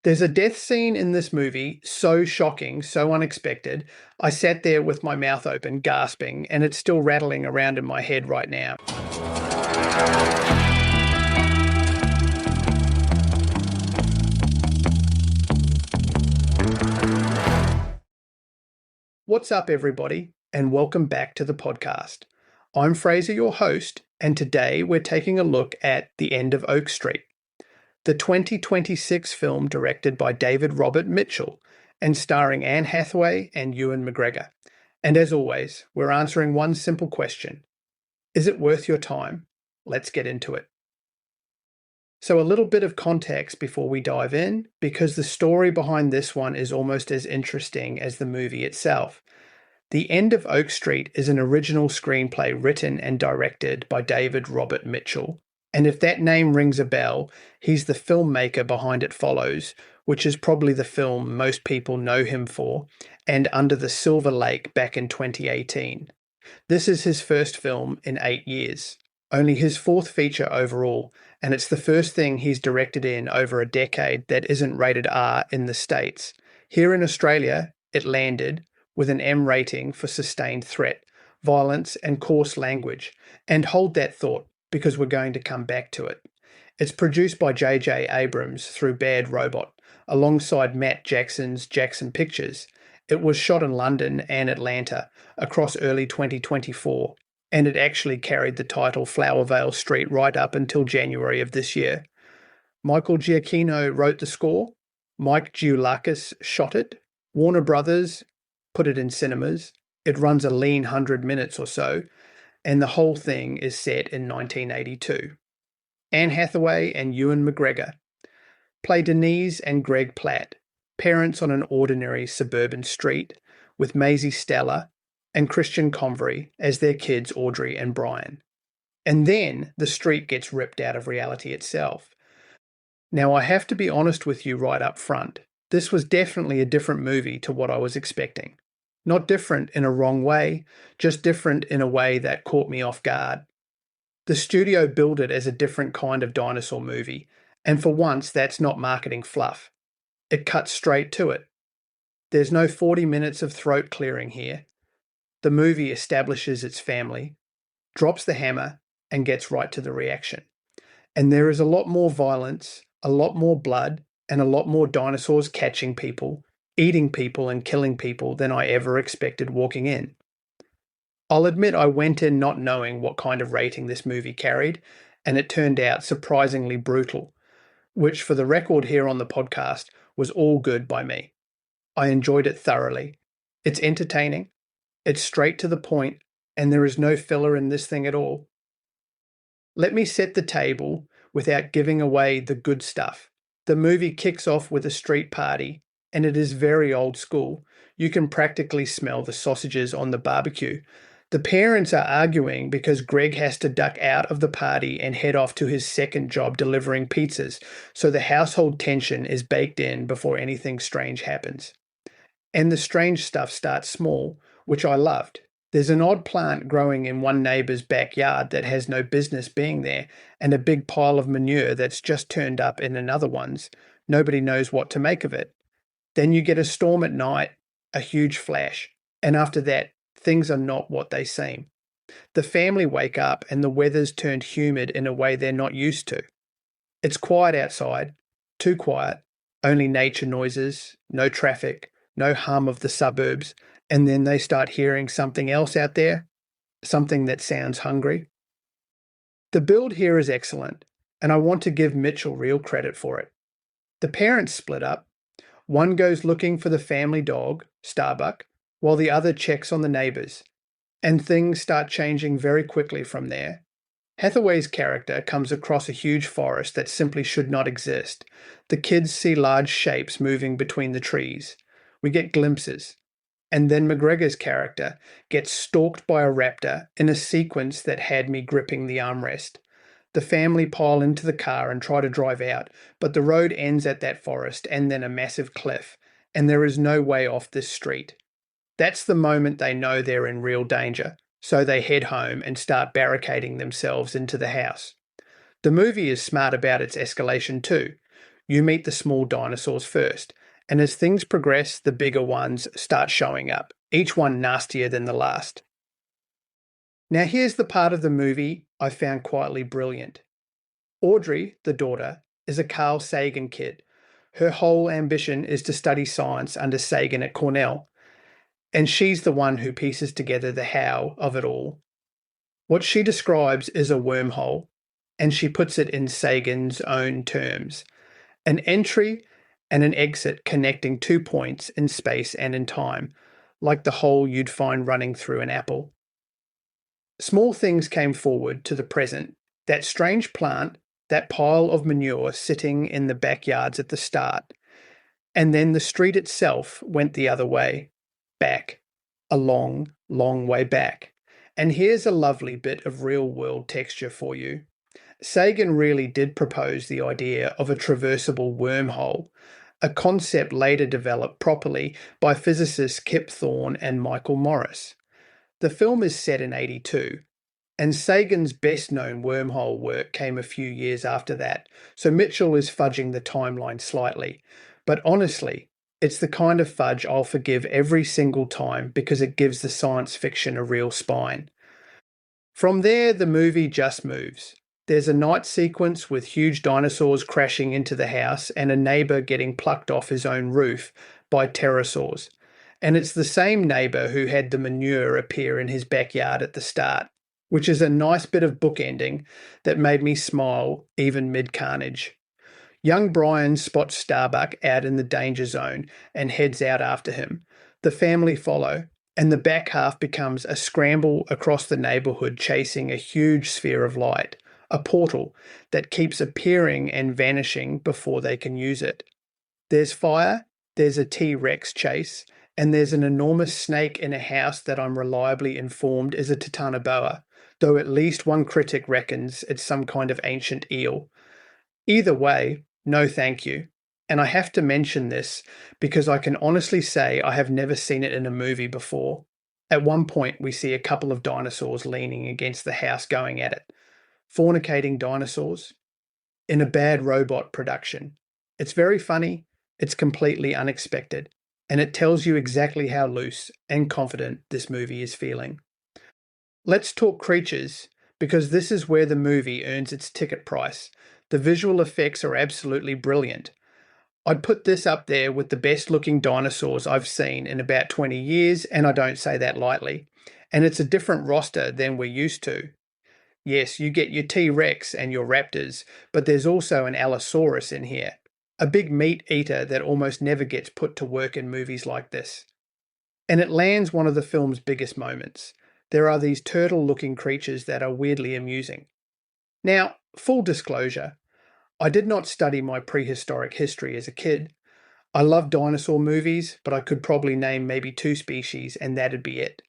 There's a death scene in this movie so shocking, so unexpected. I sat there with my mouth open, gasping, and it's still rattling around in my head right now. What's up, everybody, and welcome back to the podcast. I'm Fraser, your host, and today we're taking a look at The End of Oak Street, the 2026 film directed by David Robert Mitchell and starring Anne Hathaway and Ewan McGregor. And as always, we're answering one simple question. Is it worth your time? Let's get into it. So a little bit of context before we dive in, because the story behind this one is almost as interesting as the movie itself. The End of Oak Street is an original screenplay written and directed by David Robert Mitchell. And if that name rings a bell, he's the filmmaker behind It Follows, which is probably the film most people know him for, and Under the Silver Lake back in 2018. This is his first film in 8 years, only his fourth feature overall, and it's the first thing he's directed in over a decade that isn't rated R in the States. Here in Australia, it landed with an M rating for sustained threat, violence, and coarse language. And hold that thought, because we're going to come back to it. It's produced by J.J. Abrams through Bad Robot, alongside Matt Jackson's Jackson Pictures. It was shot in London and Atlanta across early 2024, and it actually carried the title Flowervale Street right up until January of this year. Michael Giacchino wrote the score, Mike Giulakis shot it, Warner Brothers put it in cinemas, it runs a lean 100 minutes or so, and the whole thing is set in 1982. Anne Hathaway and Ewan McGregor play Denise and Greg Platt, parents on an ordinary suburban street, with Maisie Stella and Christian Convery as their kids Audrey and Brian. And then the street gets ripped out of reality itself. Now, I have to be honest with you right up front. This was definitely a different movie to what I was expecting. Not different in a wrong way, just different in a way that caught me off guard. The studio billed it as a different kind of dinosaur movie, and for once that's not marketing fluff. It cuts straight to it. There's no 40 minutes of throat clearing here. The movie establishes its family, drops the hammer, and gets right to the reaction. And there is a lot more violence, a lot more blood, and a lot more dinosaurs catching people, eating people and killing people than I ever expected walking in. I'll admit I went in not knowing what kind of rating this movie carried, and it turned out surprisingly brutal, which for the record here on the podcast was all good by me. I enjoyed it thoroughly. It's entertaining, it's straight to the point, and there is no filler in this thing at all. Let me set the table without giving away the good stuff. The movie kicks off with a street party, and it is very old school. You can practically smell the sausages on the barbecue. The parents are arguing because Greg has to duck out of the party and head off to his second job delivering pizzas, so the household tension is baked in before anything strange happens. And the strange stuff starts small, which I loved. There's an odd plant growing in one neighbour's backyard that has no business being there, and a big pile of manure that's just turned up in another one's. Nobody knows what to make of it. Then you get a storm at night, a huge flash, and after that, things are not what they seem. The family wake up and the weather's turned humid in a way they're not used to. It's quiet outside, too quiet, only nature noises, no traffic, no hum of the suburbs, and then they start hearing something else out there, something that sounds hungry. The build here is excellent, and I want to give Mitchell real credit for it. The parents split up. One goes looking for the family dog, Starbuck, while the other checks on the neighbours, and things start changing very quickly from there. Hathaway's character comes across a huge forest that simply should not exist. The kids see large shapes moving between the trees. We get glimpses. And then McGregor's character gets stalked by a raptor in a sequence that had me gripping the armrest. The family pile into the car and try to drive out, but the road ends at that forest and then a massive cliff, and there is no way off this street. That's the moment they know they're in real danger, so they head home and start barricading themselves into the house. The movie is smart about its escalation too. You meet the small dinosaurs first, and as things progress, the bigger ones start showing up, each one nastier than the last. Now, here's the part of the movie I found quietly brilliant. Audrey, the daughter, is a Carl Sagan kid. Her whole ambition is to study science under Sagan at Cornell, and she's the one who pieces together the how of it all. What she describes is a wormhole, and she puts it in Sagan's own terms: an entry and an exit connecting 2 points in space and in time, like the hole you'd find running through an apple. Small things came forward to the present. That strange plant, that pile of manure sitting in the backyards at the start, and then the street itself went the other way, back, a long, long way back. And here's a lovely bit of real-world texture for you. Sagan really did propose the idea of a traversable wormhole, a concept later developed properly by physicists Kip Thorne and Michael Morris. The film is set in 82, and Sagan's best-known wormhole work came a few years after that, so Mitchell is fudging the timeline slightly. But honestly, it's the kind of fudge I'll forgive every single time because it gives the science fiction a real spine. From there, the movie just moves. There's a night sequence with huge dinosaurs crashing into the house and a neighbour getting plucked off his own roof by pterosaurs. And it's the same neighbour who had the manure appear in his backyard at the start, which is a nice bit of bookending that made me smile even mid-carnage. Young Brian spots Starbuck out in the danger zone and heads out after him. The family follow, and the back half becomes a scramble across the neighbourhood chasing a huge sphere of light, a portal that keeps appearing and vanishing before they can use it. There's fire, there's a T-Rex chase, and there's an enormous snake in a house that I'm reliably informed is a titanoboa, though at least one critic reckons it's some kind of ancient eel. Either way, no thank you. And I have to mention this because I can honestly say I have never seen it in a movie before. At one point, we see a couple of dinosaurs leaning against the house going at it. Fornicating dinosaurs in a bad robot production. It's very funny, it's completely unexpected, and it tells you exactly how loose and confident this movie is feeling. Let's talk creatures, because this is where the movie earns its ticket price. The visual effects are absolutely brilliant. I'd put this up there with the best looking dinosaurs I've seen in about 20 years, and I don't say that lightly. And it's a different roster than we're used to. Yes, you get your T-Rex and your raptors, but there's also an Allosaurus in here, a big meat eater that almost never gets put to work in movies like this. And it lands one of the film's biggest moments. There are these turtle-looking creatures that are weirdly amusing. Now, full disclosure, I did not study my prehistoric history as a kid. I love dinosaur movies, but I could probably name maybe 2 species and that'd be it.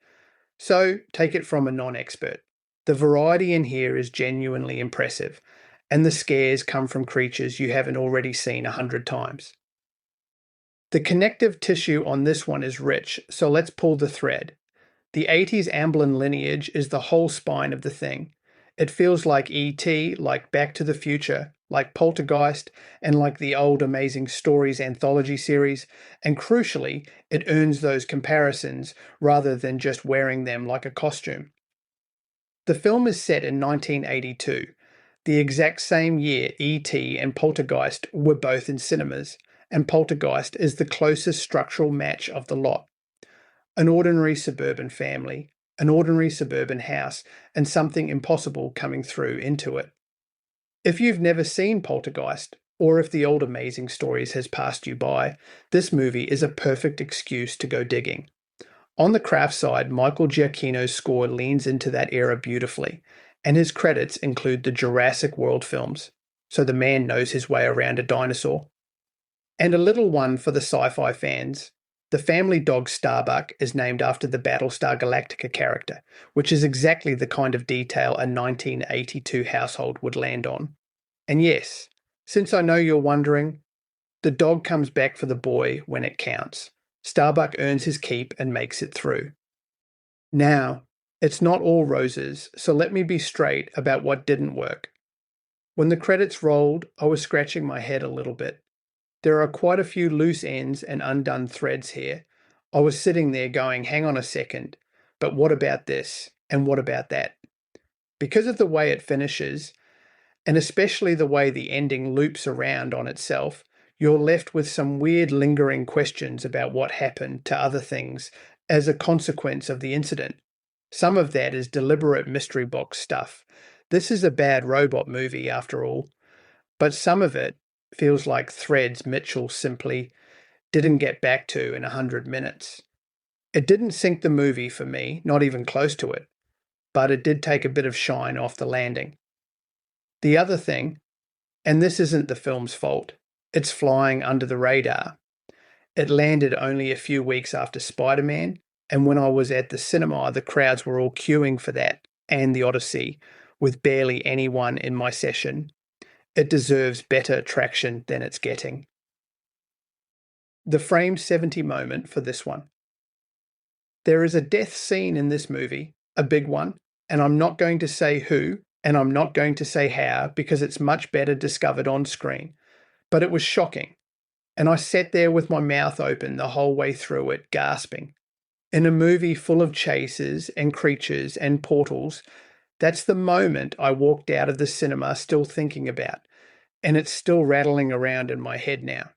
So take it from a non-expert. The variety in here is genuinely impressive, and the scares come from creatures you haven't already seen 100 times. The connective tissue on this one is rich, so let's pull the thread. The 80s Amblin lineage is the whole spine of the thing. It feels like E.T., like Back to the Future, like Poltergeist, and like the old Amazing Stories anthology series, and crucially, it earns those comparisons rather than just wearing them like a costume. The film is set in 1982, the exact same year E.T. and Poltergeist were both in cinemas, and Poltergeist is the closest structural match of the lot. An ordinary suburban family, an ordinary suburban house, and something impossible coming through into it. If you've never seen Poltergeist, or if the old Amazing Stories has passed you by, this movie is a perfect excuse to go digging. On the craft side, Michael Giacchino's score leans into that era beautifully, and his credits include the Jurassic World films, so the man knows his way around a dinosaur. And a little one for the sci-fi fans. The family dog Starbuck is named after the Battlestar Galactica character, which is exactly the kind of detail a 1982 household would land on. And yes, since I know you're wondering, the dog comes back for the boy when it counts. Starbuck earns his keep and makes it through. Now, it's not all roses, so let me be straight about what didn't work. When the credits rolled, I was scratching my head a little bit. There are quite a few loose ends and undone threads here. I was sitting there going, hang on a second, but what about this? And what about that? Because of the way it finishes, and especially the way the ending loops around on itself, you're left with some weird lingering questions about what happened to other things as a consequence of the incident. Some of that is deliberate mystery box stuff. This is a bad robot movie after all, but some of it feels like threads Mitchell simply didn't get back to in 100 minutes. It didn't sink the movie for me, not even close to it, but it did take a bit of shine off the landing. The other thing, and this isn't the film's fault, it's flying under the radar. It landed only a few weeks after Spider-Man, and when I was at the cinema, the crowds were all queuing for that and the Odyssey, with barely anyone in my session. It deserves better traction than it's getting. The frame 70 moment for this one. There is a death scene in this movie, a big one, and I'm not going to say who, and I'm not going to say how, because it's much better discovered on screen. But it was shocking, and I sat there with my mouth open the whole way through it, gasping. In a movie full of chases and creatures and portals, that's the moment I walked out of the cinema still thinking about, and it's still rattling around in my head now.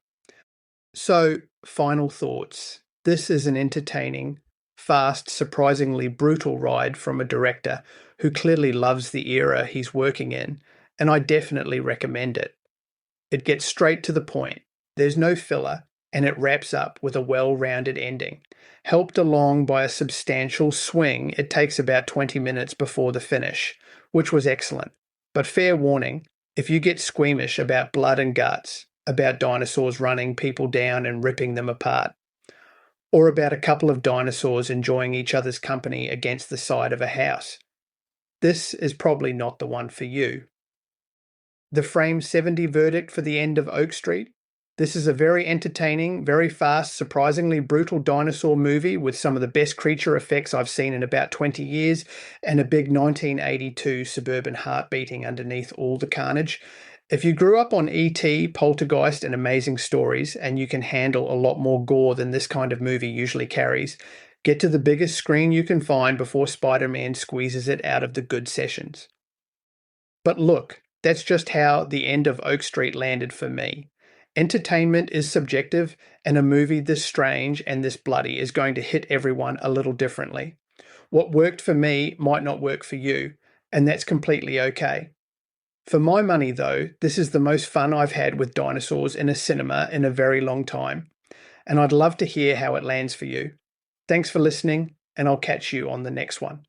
So, final thoughts. This is an entertaining, fast, surprisingly brutal ride from a director who clearly loves the era he's working in, and I definitely recommend it. It gets straight to the point, there's no filler, and it wraps up with a well-rounded ending. Helped along by a substantial swing, it takes about 20 minutes before the finish, which was excellent. But fair warning, if you get squeamish about blood and guts, about dinosaurs running people down and ripping them apart, or about a couple of dinosaurs enjoying each other's company against the side of a house, this is probably not the one for you. The frame 70 verdict for the end of Oak Street. This is a very entertaining, very fast, surprisingly brutal dinosaur movie with some of the best creature effects I've seen in about 20 years and a big 1982 suburban heart beating underneath all the carnage. If you grew up on E.T., Poltergeist and Amazing Stories and you can handle a lot more gore than this kind of movie usually carries, get to the biggest screen you can find before Spider-Man squeezes it out of the good sessions. But look, that's just how the end of Oak Street landed for me. Entertainment is subjective, and a movie this strange and this bloody is going to hit everyone a little differently. What worked for me might not work for you, and that's completely okay. For my money, though, this is the most fun I've had with dinosaurs in a cinema in a very long time, and I'd love to hear how it lands for you. Thanks for listening, and I'll catch you on the next one.